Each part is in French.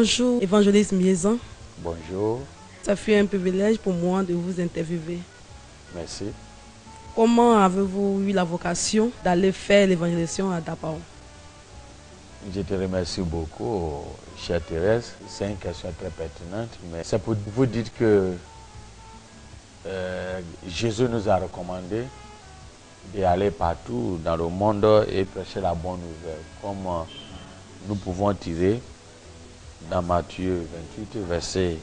Bonjour, évangéliste Miezan. Bonjour. Ça fait un privilège pour moi de vous interviewer. Merci. Comment avez-vous eu la vocation d'aller faire l'évangélisation à Dapaon? Je te remercie beaucoup, chère Thérèse. C'est une question très pertinente, mais c'est pour vous dire que Jésus nous a recommandé d'aller partout dans le monde et prêcher la bonne nouvelle. Comme nous pouvons tirer dans Matthieu 28, verset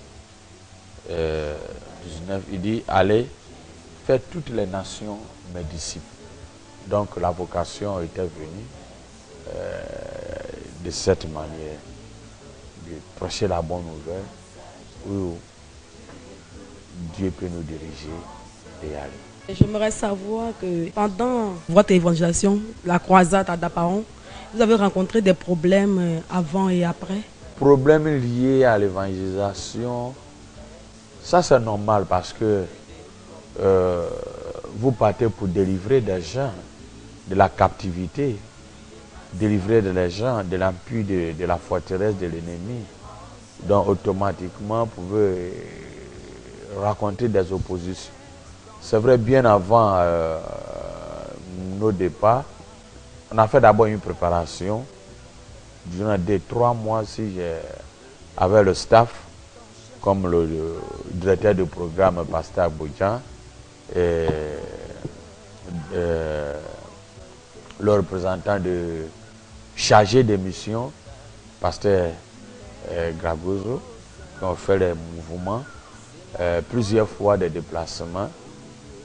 19, il dit « Allez, faites toutes les nations mes disciples ». Donc la vocation était venue de cette manière, de prêcher la bonne nouvelle, où Dieu peut nous diriger et aller. J'aimerais savoir que pendant votre évangélisation, la croisade à Dapaon, vous avez rencontré des problèmes avant et après? Problèmes liés à l'évangélisation, ça c'est normal parce que vous partez pour délivrer des gens de la captivité, délivrer les gens de l'empire de la forteresse de l'ennemi. Donc automatiquement, vous pouvez rencontrer des oppositions. C'est vrai, bien avant nos départs, on a fait d'abord une préparation. Durant 3 mois, avec le staff, comme le directeur de programme, Pasteur Boudjan, et le représentant chargé de mission, Pasteur Gragoso, qui ont fait les mouvements, plusieurs fois des déplacements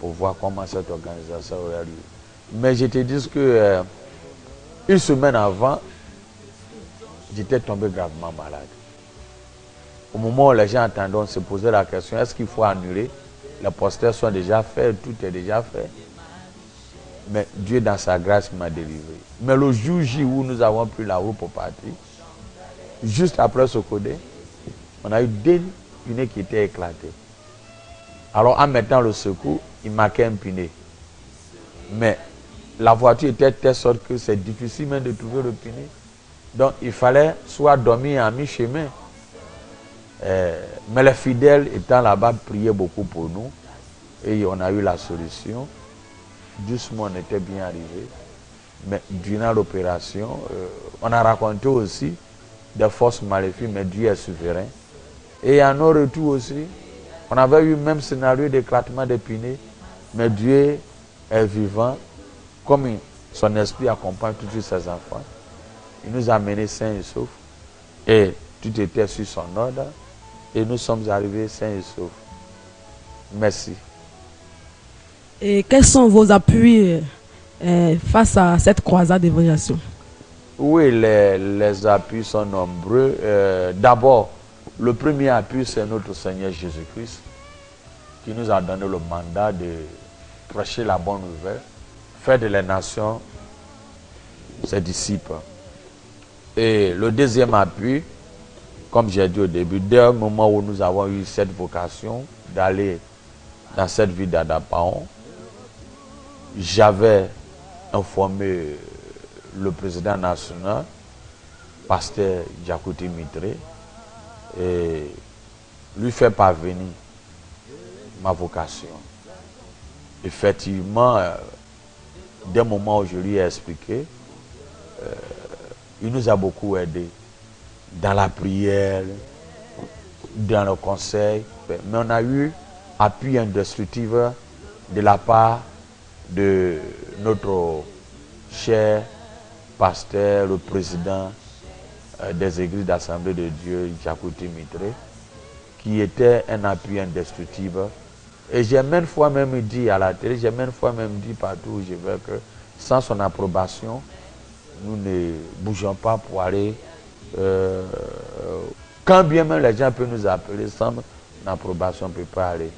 pour voir comment cette organisation aurait lieu. Mais je te dis que une semaine avant, j'étais tombé gravement malade. Au moment où les gens entendaient, se posaient la question, est-ce qu'il faut annuler? Les posters sont déjà faits, tout est déjà fait. Mais Dieu, dans sa grâce, m'a délivré. Mais le jour J où nous avons pris la route pour partir, juste après ce codé, on a eu 2 pneus qui étaient éclatés. Alors en mettant le secours, il manquait un pneu. Mais la voiture était de telle sorte que c'est difficile même de trouver le pneu. Donc il fallait soit dormir à mi-chemin. Mais les fidèles étant là-bas priaient beaucoup pour nous. Et on a eu la solution. Doucement, on était bien arrivé. Mais durant l'opération, on a raconté aussi des forces maléfiques, mais Dieu est souverain. Et à nos retours aussi, on avait eu le même scénario d'éclatement des pneus, mais Dieu est vivant. Comme son esprit accompagne tous ses enfants, il nous a menés sains et saufs. Et tout était sur son ordre. Et nous sommes arrivés sains et saufs. Merci. Et quels sont vos appuis face à cette croisade d'évangélisation? Oui, les appuis sont nombreux. D'abord, le premier appui, c'est notre Seigneur Jésus-Christ, qui nous a donné le mandat de prêcher la bonne nouvelle, faire de les nations ses disciples. Et le deuxième appui, comme j'ai dit au début, dès le moment où nous avons eu cette vocation d'aller dans cette ville d'Adapaon, j'avais informé le président national, Pasteur Jakouti Mitré, et lui faire parvenir ma vocation. Effectivement, dès le moment où je lui ai expliqué, il nous a beaucoup aidé dans la prière, dans le conseil, mais on a eu appui indestructible de la part de notre cher pasteur, le président des églises d'Assemblée de Dieu, Jakouti Mitré, qui était un appui indestructible. Et j'ai maintes fois même dit à la télé, j'ai maintes fois même dit partout où je vais que sans son approbation, nous ne bougeons pas pour aller. Quand bien même les gens peuvent nous appeler, sans approbation, on ne peut pas aller.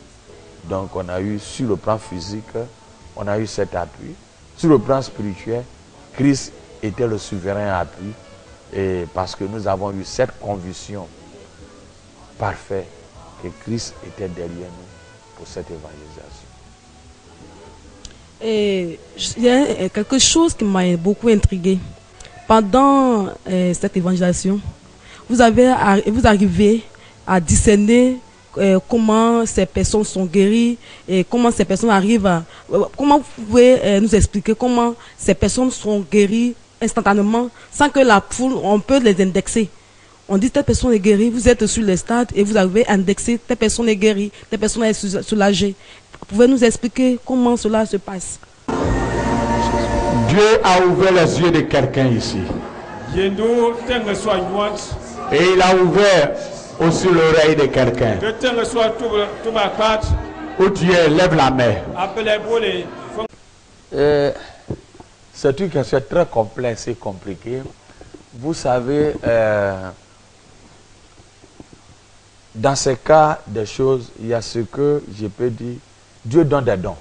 Donc on a eu, sur le plan physique, on a eu cet appui. Sur le plan spirituel, Christ était le souverain appui. Et parce que nous avons eu cette conviction parfaite que Christ était derrière nous pour cette évangélisation. Et il y a quelque chose qui m'a beaucoup intrigué. Pendant cette évangélisation, vous arrivez à discerner comment ces personnes sont guéries et comment ces personnes arrivent à... Comment vous pouvez nous expliquer comment ces personnes sont guéries instantanément sans que la foule, on peut les indexer. On dit telle personne est guérie, vous êtes sur les stades et vous avez indexé telle personne est guérie, telle personne est soulagée. Pouvez nous expliquer comment cela se passe? Dieu a ouvert les yeux de quelqu'un ici. Et il a ouvert aussi l'oreille de quelqu'un. Où tu es, lève la main. C'est une question très complexe et compliquée. Vous savez, dans ce cas des choses, il y a ce que je peux dire, Dieu donne des dons.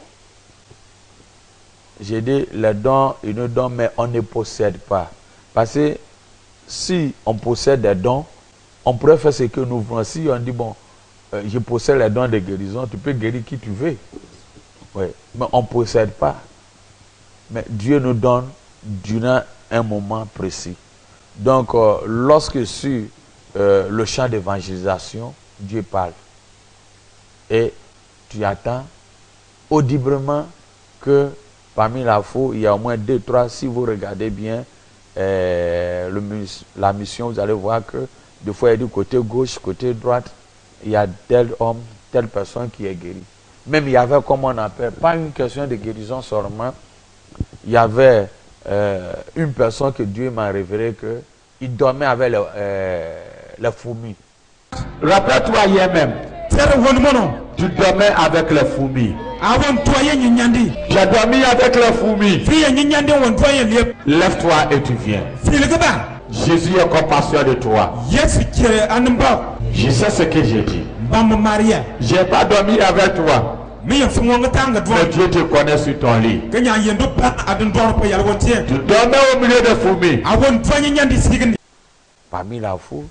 J'ai dit, les dons, il nous donne, mais on ne possède pas. Parce que si on possède des dons, on pourrait faire ce que nous voulons. Si on dit, bon, je possède les dons de guérison, tu peux guérir qui tu veux. Oui, mais on ne possède pas. Mais Dieu nous donne durant un moment précis. Donc, lorsque sur le champ d'évangélisation, Dieu parle. Et tu attends audiblement que parmi la foule, il y a au moins 2, 3, si vous regardez bien la mission, vous allez voir que des fois, il y a du côté gauche, côté droite, il y a tel homme, telle personne qui est guérie. Même il y avait, comme on appelle, pas une question de guérison seulement, il y avait une personne que Dieu m'a révélé qu'il dormait avec les fourmis. Rappelle-toi hier même, tu dormais avec les fourmis. J'ai dormi avec les fourmis. Lève-toi et tu viens. Jésus est compassionné de toi. Je sais ce que j'ai dit. Je n'ai pas dormi avec toi. Mais Dieu te connaît sur ton lit. Tu dormais au milieu des fourmis. Parmi la foule,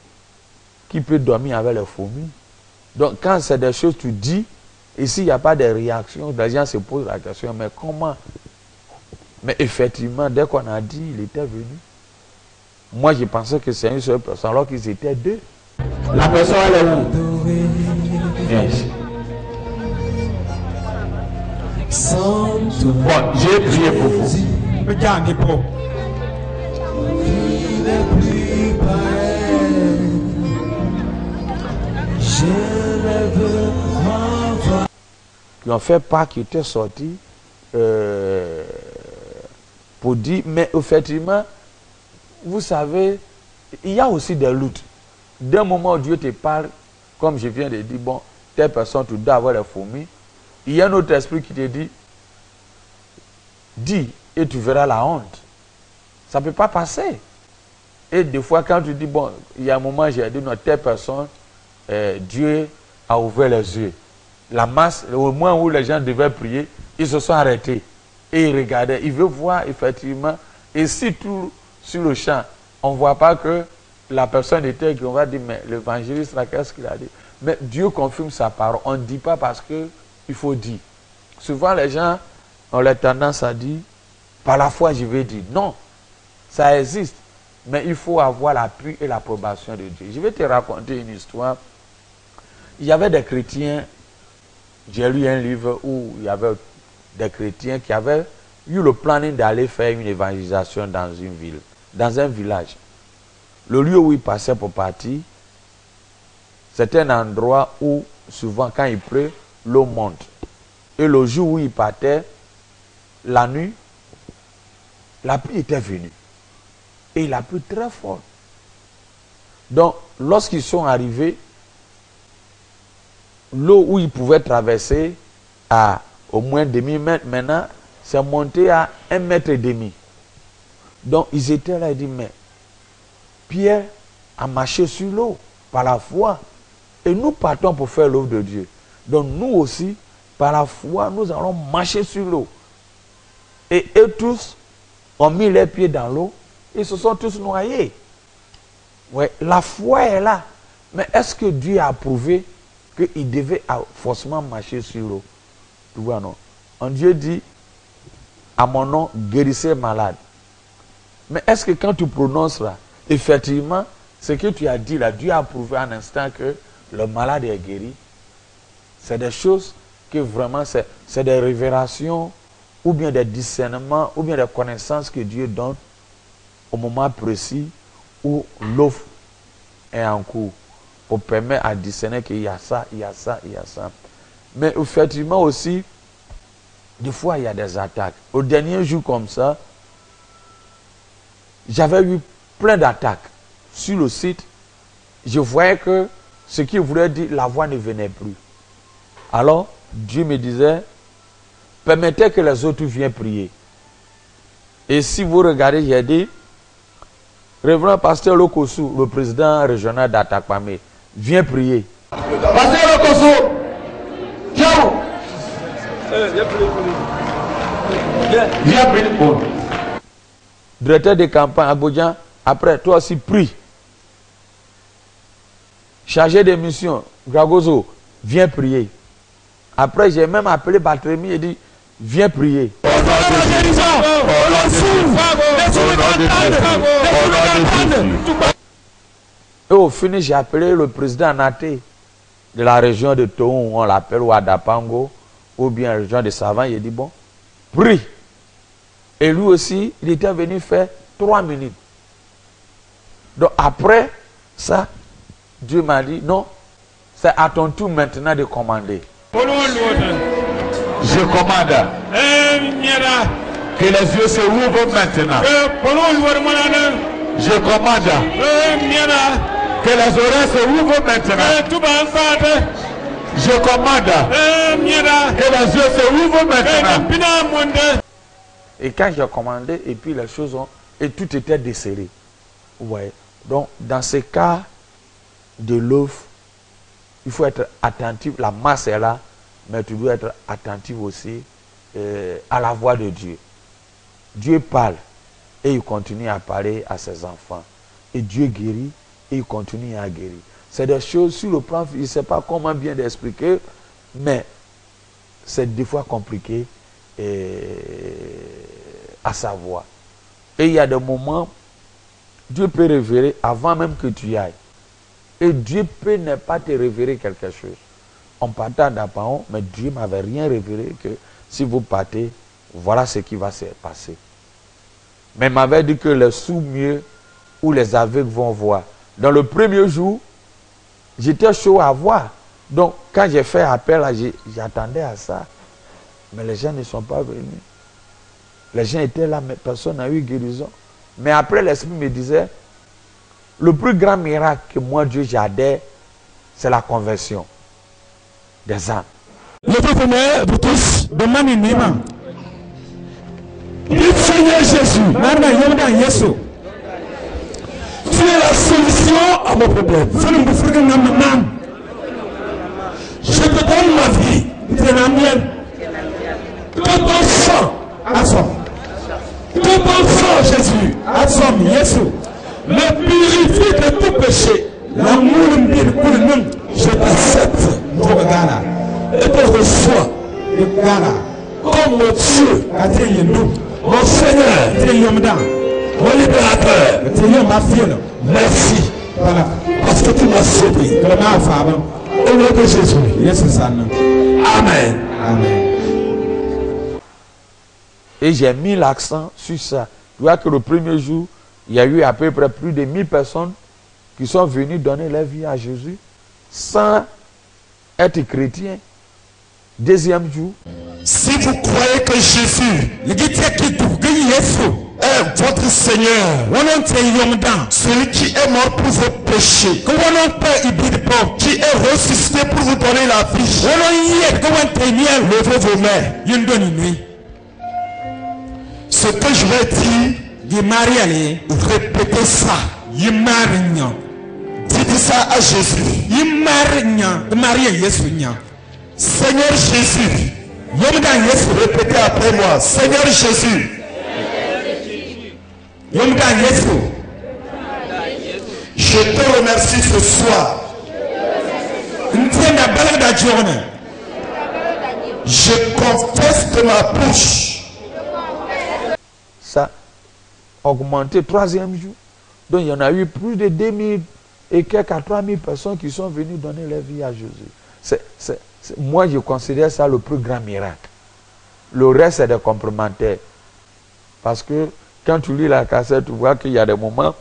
qui peut dormir avec les fourmis? Donc quand c'est des choses tu dis, ici il n'y a pas de réaction, les gens se posent la question, mais comment? Mais effectivement, dès qu'on a dit, il était venu. Moi je pensais que c'est une seule personne, alors qu'ils étaient 2. La personne elle est où? Viens ici. Bon, j'ai prié pour vous. Qui ont fait part, qui étaient sortis pour dire, mais effectivement, vous savez, il y a aussi des luttes. D'un moment où Dieu te parle, comme je viens de dire, bon, telle personne, tu dois avoir les fourmis. Il y a un autre esprit qui te dit, dis et tu verras la honte. Ça ne peut pas passer. Et des fois, quand tu dis, bon, il y a un moment, j'ai dit, non, telle personne, Dieu a ouvert les yeux. La masse, au moins où les gens devaient prier, ils se sont arrêtés. Et ils regardaient. Ils veulent voir, effectivement. Et si tout sur le champ, on ne voit pas que la personne était, on va dire, mais l'évangéliste, qu'est-ce qu'il a dit? Mais Dieu confirme sa parole. On ne dit pas parce que il faut dire. Souvent, les gens ont la tendance à dire, par la foi, je vais dire. Non, ça existe. Mais il faut avoir l'appui et l'approbation de Dieu. Je vais te raconter une histoire. Il y avait des chrétiens, j'ai lu un livre où il y avait des chrétiens qui avaient eu le planning d'aller faire une évangélisation dans une ville, dans un village. Le lieu où ils passaient pour partir, c'était un endroit où, souvent, quand il pleut, l'eau monte. Et le jour où ils partaient, la nuit, la pluie était venue. Et il a plu très fort. Donc, lorsqu'ils sont arrivés, l'eau où ils pouvaient traverser à au moins demi-mètre, maintenant, c'est monté à 1,5 mètre. Donc, ils étaient là et disent, mais Pierre a marché sur l'eau par la foi. Et nous partons pour faire l'œuvre de Dieu. Donc, nous aussi, par la foi, nous allons marcher sur l'eau. Et eux tous ont mis les pieds dans l'eau. Ils se sont tous noyés. Ouais, la foi est là. Mais est-ce que Dieu a prouvé qu'il devait forcément marcher sur l'eau? Tu vois, non? Dieu dit, à mon nom, guérissez malade. Mais est-ce que quand tu prononces là, effectivement, ce que tu as dit là, Dieu a prouvé un instant que le malade est guéri. C'est des choses que vraiment, c'est des révélations, ou bien des discernements, ou bien des connaissances que Dieu donne au moment précis où l'offre est en cours, pour permettre à discerner qu'il y a ça, il y a ça, il y a ça. Mais effectivement aussi, des fois il y a des attaques. Au dernier jour comme ça, j'avais eu plein d'attaques sur le site. Je voyais que ce qui voulait dire, la voix ne venait plus. Alors, Dieu me disait, permettez que les autres viennent prier. Et si vous regardez, j'ai dit, Révérend Pasteur Lokosu, le président régional d'Atakpamé, viens prier. Pasteur Lokosu, ciao. Viens prier. Directeur de campagne à Bodjan, après, toi aussi, prie. Chargé de mission, Gragozo, viens prier. Après, j'ai même appelé Barthélemy et dit, viens prier. Et au final, j'ai appelé le président Naté de la région de Toon, on l'appelle Wadapango, ou bien la région de Savan. Il a dit, bon, prie. Et lui aussi, il était venu faire 3 minutes. Donc après ça, Dieu m'a dit, non, c'est à ton tour maintenant de commander. Je commande que les yeux se ouvrent maintenant. Je commande que les oreilles se ouvrent maintenant. Je commande que les yeux se ouvrent maintenant. Et quand j'ai commandé, et puis les choses ont... Et tout était desserré. Ouais. Donc, dans ce cas de l'offre, il faut être attentif. La masse est là, mais tu dois être attentif aussi à la voix de Dieu. Dieu parle et il continue à parler à ses enfants. Et Dieu guérit et il continue à guérir. C'est des choses sur le plan, je ne sais pas comment bien d'expliquer, mais c'est des fois compliqué à savoir. Et il y a des moments, Dieu peut révéler avant même que tu y ailles. Et Dieu peut ne pas te révéler quelque chose. On partait d'Apaon, mais Dieu ne m'avait rien révélé que si vous partez, voilà ce qui va se passer. Mais il m'avait dit que les sourds-muets ou les aveugles vont voir. Dans le premier jour, j'étais chaud à voir. Donc, quand j'ai fait appel, j'attendais à ça. Mais les gens ne sont pas venus. Les gens étaient là, mais personne n'a eu guérison. Mais après, l'Esprit me disait, le plus grand miracle que moi, Dieu, j'adhère, c'est la conversion des âmes. Levez-vous, vous tous, demandez Nima. Seigneur Jésus, tu es la solution à mon problème. Je te donne ma vie, tu es la mienne. Que ton sang, que ton sang, Jésus, me purifie de tout péché. L'amour, je t'accepte, et te reçois comme mon Dieu, mon Seigneur, mon libérateur. Merci, parce que tu m'as sauvé. Au nom de Jésus. Amen. Et j'ai mis l'accent sur ça. Tu vois que le premier jour, il y a eu à peu près plus de 1000 personnes qui sont venues donner leur vie à Jésus sans être chrétiens. Deuxième jour. Si vous croyez que Jésus est votre Seigneur, celui qui est mort pour vos péchés, qui est ressuscité pour vous donner la vie, levez vos mains. Ce que je vais dire, répétez ça. Dites ça à Jésus. Seigneur Jésus, répétez après moi. Seigneur Jésus, je te remercie ce soir. Je confesse de ma bouche. Ça augmenté, troisième jour. Donc il y en a eu plus de 2000 et quelques à 3000 personnes qui sont venues donner leur vie à Jésus. Moi, je considère ça le plus grand miracle. Le reste, c'est des complémentaires. Parce que quand tu lis la cassette, tu vois qu'il y a des moments,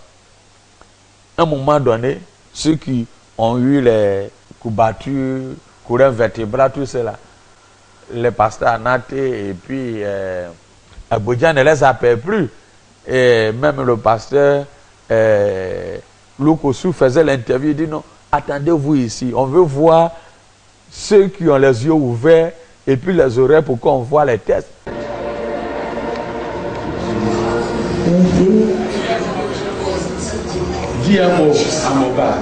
à un moment donné, ceux qui ont eu les courbatures, courants vertébraux, tout cela, les pasteurs Anaté et puis Abodjan ne les appelle plus. Et même le pasteur Lukosu faisait l'interview, il dit non, attendez-vous ici, on veut voir ceux qui ont les yeux ouverts et puis les oreilles pour qu'on voit les tests. Dis un mot à mon père.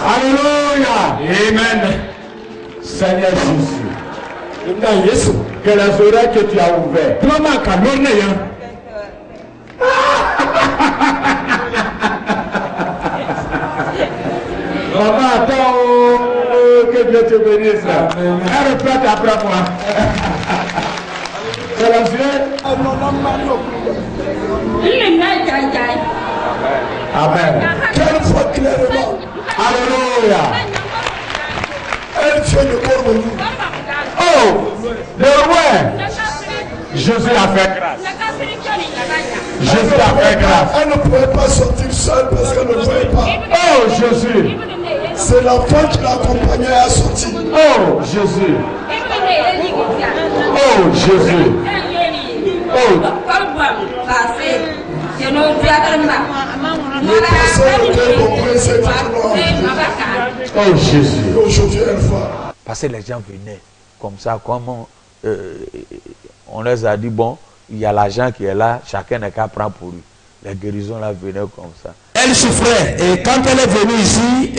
Alléluia. Amen. Seigneur Jésus. Que les oreilles que tu as ouvertes. Maman, attends, que Dieu te bénisse. Elle répète après moi. C'est la suite. Amen. Quelle fois clairement. Alléluia. Elle tient le corps de vous. Oh, le roi. Jésus a fait grâce. Jésus a fait grâce. Elle ne pouvait pas sortir seule parce qu'elle ne pouvait pas. Oh, Jésus. C'est l'enfant qui l'accompagnait à sortir. Oh, Jésus. Oh, Jésus. Oh. Oh, Jésus. Aujourd'hui, elle va. Parce que les gens venaient comme ça, comme on les a dit, bon, il y a l'argent qui est là, chacun n'a qu'à prendre pour lui. Les guérisons là venaient comme ça. Elle souffrait et quand elle est venue ici,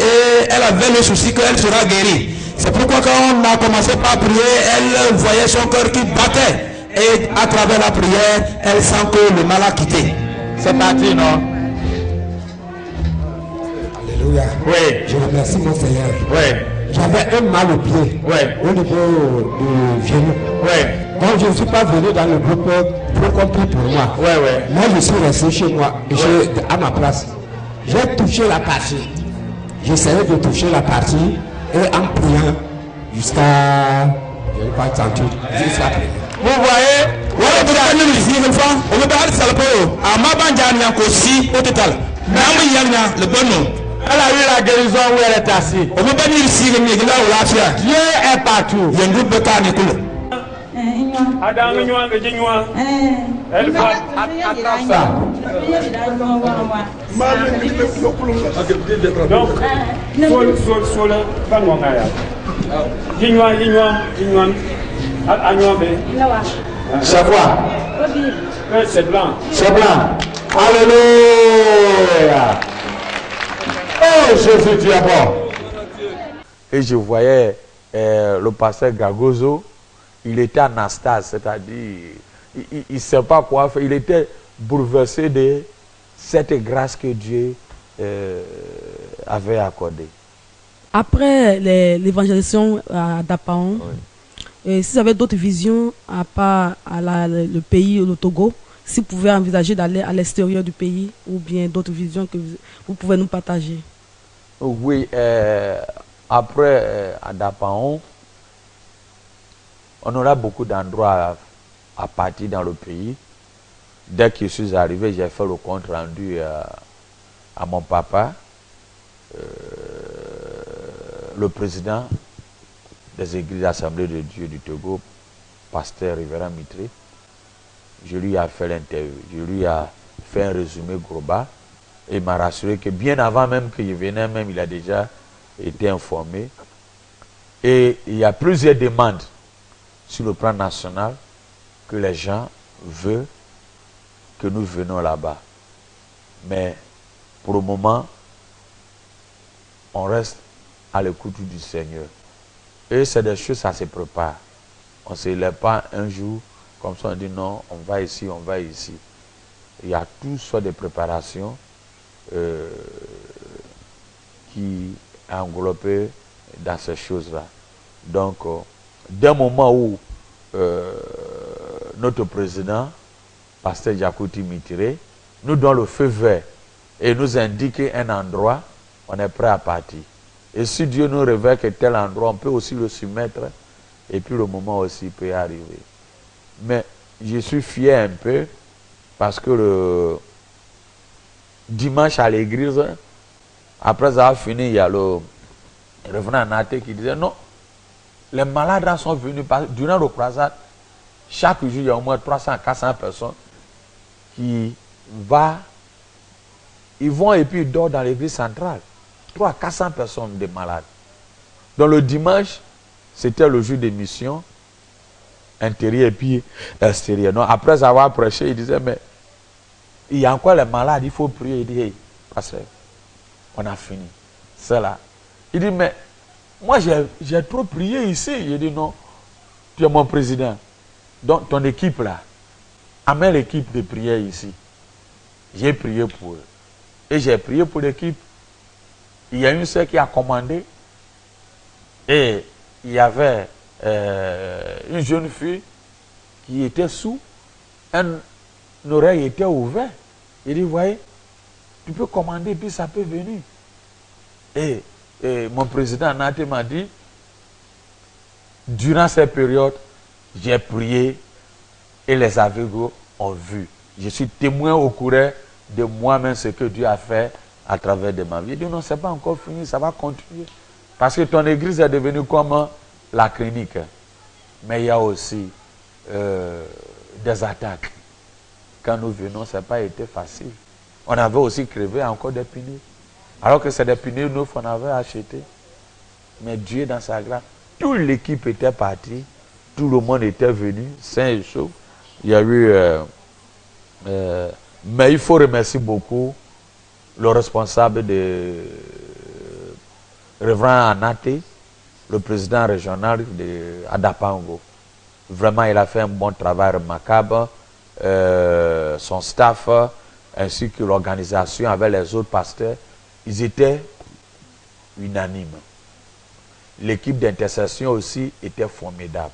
elle avait le souci qu'elle sera guérie. C'est pourquoi quand on a commencé par prier, elle voyait son cœur qui battait. Et à travers la prière, elle sent que le mal a quitté. C'est parti, non? Alléluia. Oui. Je remercie mon Seigneur. Oui. J'avais un mal au pied. Oui. Au niveau du genou. Oui. Donc je ne suis pas venu dans le groupe pour qu'on prie pour moi. Oui, oui. Moi je suis resté chez moi, à ma place. J'ai touché la partie. J'essayais de toucher la partie et en priant jusqu'à... Je n'ai pas senti. Jusqu'à prier. Vous voyez? Voilà pourquoi nous disons une fois, on ne peut pas aller à la au total. Le bon nom. Elle a eu la guérison où elle est assise. On ne peut pas dire ici, Dieu est partout. il y a un groupe de cas Nicolas. Elle va ça. C'est quoi? C'est blanc. C'est blanc. Alléluia. Oh Jésus, tu es bon. Et je voyais le pasteur Gagozo, il était anastase, c'est-à-dire, il ne sait pas quoi faire, il était bouleversé de cette grâce que Dieu avait accordée. Après l'évangélisation à Dapaon, si vous avez d'autres visions à part le pays, le Togo, si vous pouvez envisager d'aller à l'extérieur du pays ou bien d'autres visions que vous pouvez nous partager. Oui, après à Dapaon, on aura beaucoup d'endroits à partir dans le pays. Dès que je suis arrivé, j'ai fait le compte rendu à mon papa, le président des églises d'Assemblée de Dieu du Togo, pasteur Révérend Mitré. Je lui ai fait l'interview, je lui ai fait un résumé global et il m'a rassuré que bien avant même que je venais, même il a déjà été informé. Et il y a plusieurs demandes sur le plan national que les gens veulent que nous venons là-bas. Mais pour le moment, on reste à l'écoute du Seigneur. Et c'est des choses, ça se prépare. On ne se lève pas un jour, comme ça on dit non, on va ici, on va ici. Il y a toutes sortes de préparations qui englobent dans ces choses-là. Donc, d'un moment où notre président, pasteur Jakouti Mitire, nous donne le feu vert et nous indique un endroit, on est prêt à partir. Et si Dieu nous révèle que tel endroit, on peut aussi le soumettre, et puis le moment aussi peut arriver. Mais je suis fier un peu, parce que le dimanche à l'église, après avoir fini, il y a le revenant Naté qui disait non, les malades là sont venus, durant le croisade, chaque jour, il y a au moins 300 à 400 personnes qui ils vont et puis ils dorment dans l'église centrale. 300 à 400 personnes de malades. Donc le dimanche, c'était le jour des missions intérieures et puis extérieures. Donc après avoir prêché, il disait, mais il y a encore les malades, il faut prier. Il dit, hey, pasteur, on a fini. C'est là. Il dit, mais moi j'ai trop prié ici. Il dit, non, tu es mon président. Donc ton équipe là, amène l'équipe de prière ici. J'ai prié pour eux. Et j'ai prié pour l'équipe. Il y a une sœur qui a commandé. Et il y avait une jeune fille qui était sous. Une oreille était ouverte. Il dit, voyez, tu peux commander, puis ça peut venir. Et mon président Naté m'a dit, durant cette période, j'ai prié et les aveugles ont vu. Je suis témoin au courant de moi-même ce que Dieu a fait à travers de ma vie. Il dit non, ce n'est pas encore fini, ça va continuer. Parce que ton église est devenue comme la clinique. Mais il y a aussi des attaques. Quand nous venons, ça n'a pas été facile. On avait aussi crevé encore des pneus. Alors que c'est des pneus neufs qu'on avait achetés. Mais Dieu, dans sa grâce, toute l'équipe était partie. Tout le monde était venu, sain et chaud. Il y a eu... mais il faut remercier beaucoup le responsable de Révérend Anaté, le président régional de Adapango. Vraiment, il a fait un bon travail remarquable. Son staff, ainsi que l'organisation avec les autres pasteurs, ils étaient unanimes. L'équipe d'intercession aussi était formidable.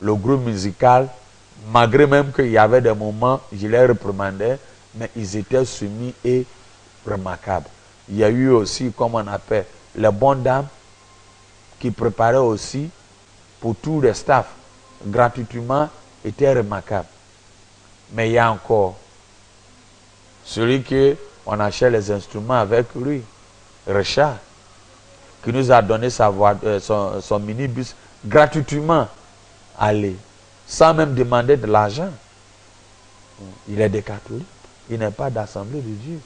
Le groupe musical, malgré même qu'il y avait des moments, je les reprimandais, mais ils étaient soumis et remarquables. Il y a eu aussi, comme on appelle, les bonnes dames qui préparaient aussi pour tous les staffs, gratuitement, étaient remarquables. Mais il y a encore celui qu'on achète les instruments avec lui, Richard, qui nous a donné son minibus gratuitement. Aller, sans même demander de l'argent. Il est des catholiques, il n'est pas d'assemblée de Dieu.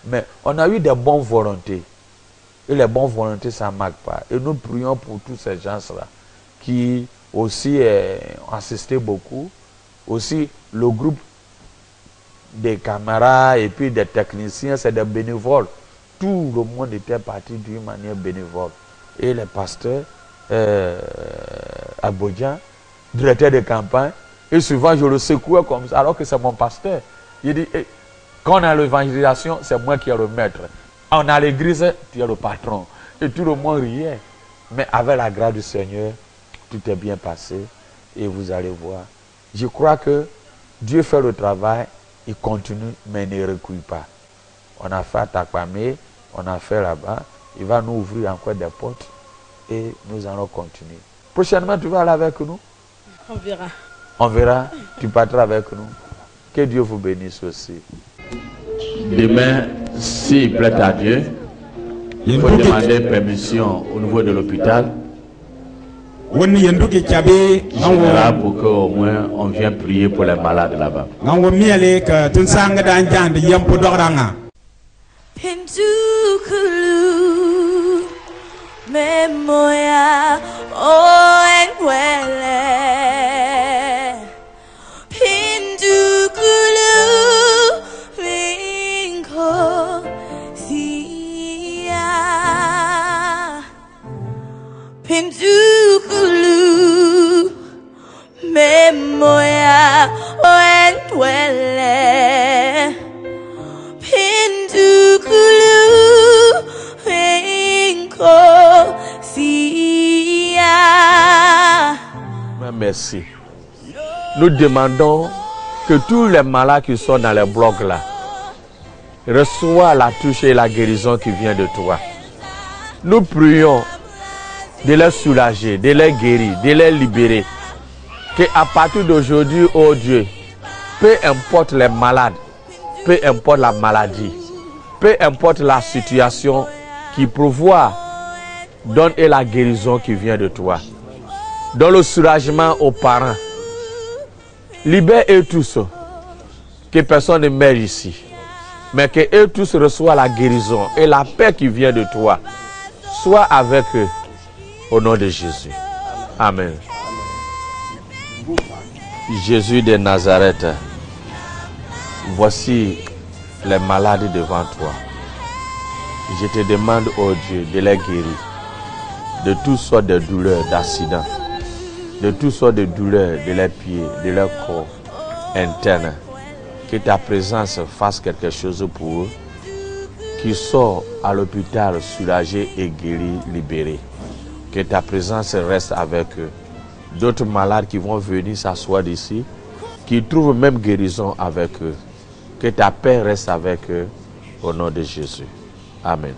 Mais on a eu des bonnes volontés. Et les bonnes volontés, ça ne marque pas. Et nous prions pour tous ces gens-là qui aussi ont assisté beaucoup. Aussi, le groupe des caméras et puis des techniciens, c'est des bénévoles. Tout le monde était parti d'une manière bénévole. Et les pasteurs, Abodjan, directeur de campagne, et souvent je le secouais comme ça, alors que c'est mon pasteur. Il dit, quand on a l'évangélisation, c'est moi qui est le maître. On a l'église, tu es le patron. Et tout le monde riait. Mais avec la grâce du Seigneur, tout est bien passé. Et vous allez voir. Je crois que Dieu fait le travail, il continue, mais ne recule pas. On a fait à Takwame, on a fait là-bas. Il va nous ouvrir encore des portes et nous allons continuer. Prochainement, tu vas aller avec nous? On verra. On verra. Tu partiras avec nous. Que Dieu vous bénisse aussi. Demain, s'il plaît à Dieu, il faut demander permission au niveau de l'hôpital. Pour qu'au moins on vienne prier pour les malades là-bas. Memoya oenwele Pindukulu Vinko Sia Pindukulu Memoya oenwele Pindukulu Vinko Sia. Merci. nous demandons que tous les malades qui sont dans les blocs là reçoivent la touche et la guérison qui vient de toi. Nous prions de les soulager, de les guérir, de les libérer. Que à partir d'aujourd'hui, oh Dieu, peu importe les malades, peu importe la maladie, peu importe la situation qui pourvoit, donne et la guérison qui vient de toi. Donne le soulagement aux parents. Libère eux tous. Que personne ne meure ici. Mais que eux tous reçoivent la guérison et la paix qui vient de toi. Sois avec eux. Au nom de Jésus. Amen. Jésus de Nazareth, voici les malades devant toi. Je te demande, oh Dieu, de les guérir de toutes sortes de douleurs, d'accidents, de toutes sortes de douleurs de leurs pieds, de leur corps interne. Que ta présence fasse quelque chose pour eux, qu'ils sortent à l'hôpital soulagés et guéris, libérés. Que ta présence reste avec eux. D'autres malades qui vont venir s'asseoir d'ici, qui trouvent même guérison avec eux. Que ta paix reste avec eux, au nom de Jésus. Amen.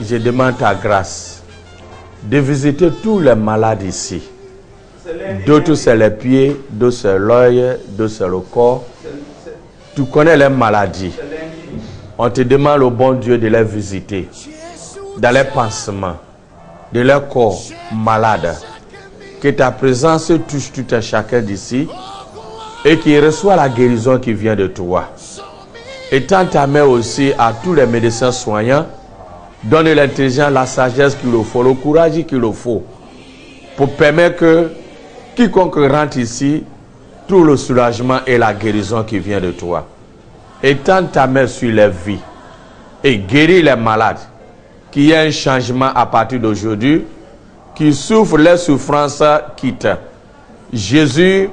Je demande ta grâce de visiter tous les malades ici. D'autres c'est les pieds, d'autres c'est l'œil, d'autres c'est le corps. Tu connais les maladies. On te demande au bon Dieu de les visiter dans les pansements, de leur corps malade. Que ta présence touche tout un chacun d'ici et qu'il reçoit la guérison qui vient de toi. Étends ta main aussi à tous les médecins soignants. Donne l'intelligence, la sagesse qu'il faut, le courage qu'il faut pour permettre que quiconque rentre ici trouve le soulagement et la guérison qui vient de toi. Étends ta main sur les vies et guéris les malades. Qu'il y ait un changement à partir d'aujourd'hui, qui souffrent les souffrances quittent. Jésus,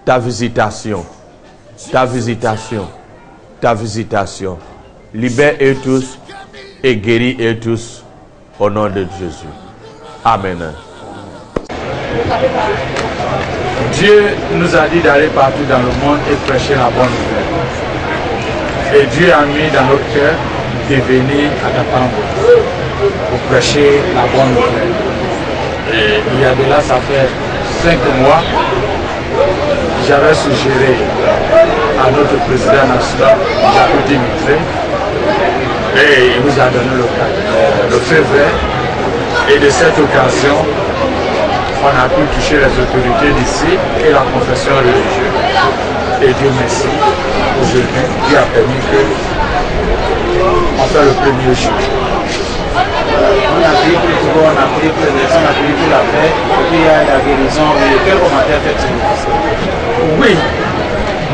ta visitation, ta visitation, ta visitation. Libère-eux tous et guéris-eux tous au nom de Jésus. Amen. Dieu nous a dit d'aller partout dans le monde et prêcher la bonne nouvelle. Et Dieu a mis dans notre cœur de venir à Dapambo pour prêcher la bonne nouvelle. Et il y a de là, ça fait 5 mois, j'avais suggéré à notre président national, Jacques Dimitri, et il nous a donné le feu vert. Et de cette occasion, on a pu toucher les autorités d'ici et la confession religieuse. Et Dieu merci. Aujourd'hui, Dieu a permis qu'on fait le premier jour. On a prié pour tout, on a prié pour les personnes, on a prié pour la paix, et puis il y a la guérison. Et quel commentaire faites-vous? Oui,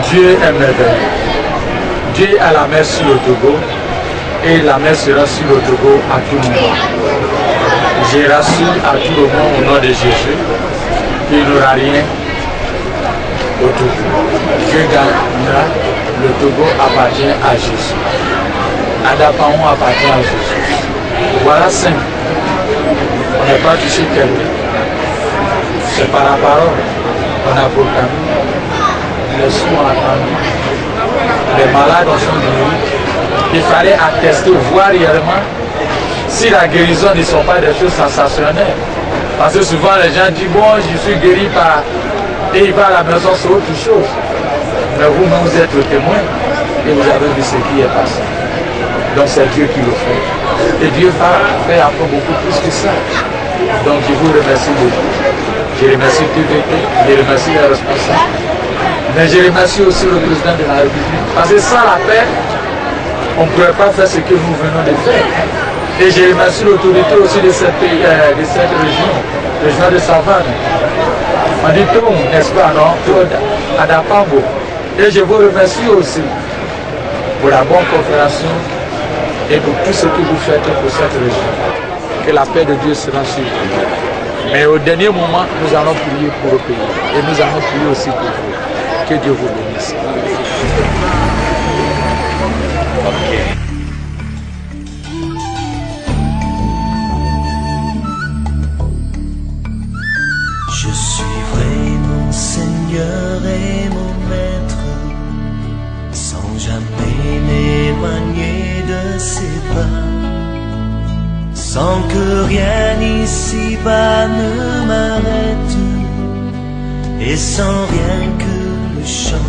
Dieu est merveilleux. Dieu a la main sur le Togo et la main sera sur le Togo à tout moment. Je rassure à tout le monde au nom de Jésus qu'il n'y aura rien au Togo. Dieu gagnera, le Togo appartient à Jésus. Adapaon appartient à Jésus. Voilà simple. On n'est pas touché quelqu'un. C'est par la parole qu'on a proclamé. Les sourds ont entendu. Les malades sont guéris. Il fallait attester, voir réellement si la guérison ne sont pas des choses sensationnelles. Parce que souvent les gens disent bon, je suis guéri par. Et il va à la maison, c'est autre chose. Mais vous-même, vous êtes le témoin et vous avez vu ce qui est passé. Donc c'est Dieu qui le fait. Et Dieu va faire encore beaucoup plus que ça. Donc je vous remercie beaucoup. Je remercie TVT, je remercie les responsables. Mais je remercie aussi le président de la République. Parce que sans la paix, on ne pourrait pas faire ce que nous venons de faire. Et je remercie l'autorité aussi de cette région, région de Savane. On dit tout, n'est-ce pas, non? Tout à Dapambo. Et je vous remercie aussi pour la bonne coopération et pour tout ce que vous faites pour cette région. Que la paix de Dieu sera sur vous. Mais au dernier moment, nous allons prier pour le pays. Et nous allons prier aussi pour vous. Que Dieu vous bénisse. Je suivrai mon Seigneur et mon Maître, sans jamais m'éloigner de ses pas, sans que rien ici-bas ne m'arrête, et sans rien que le chant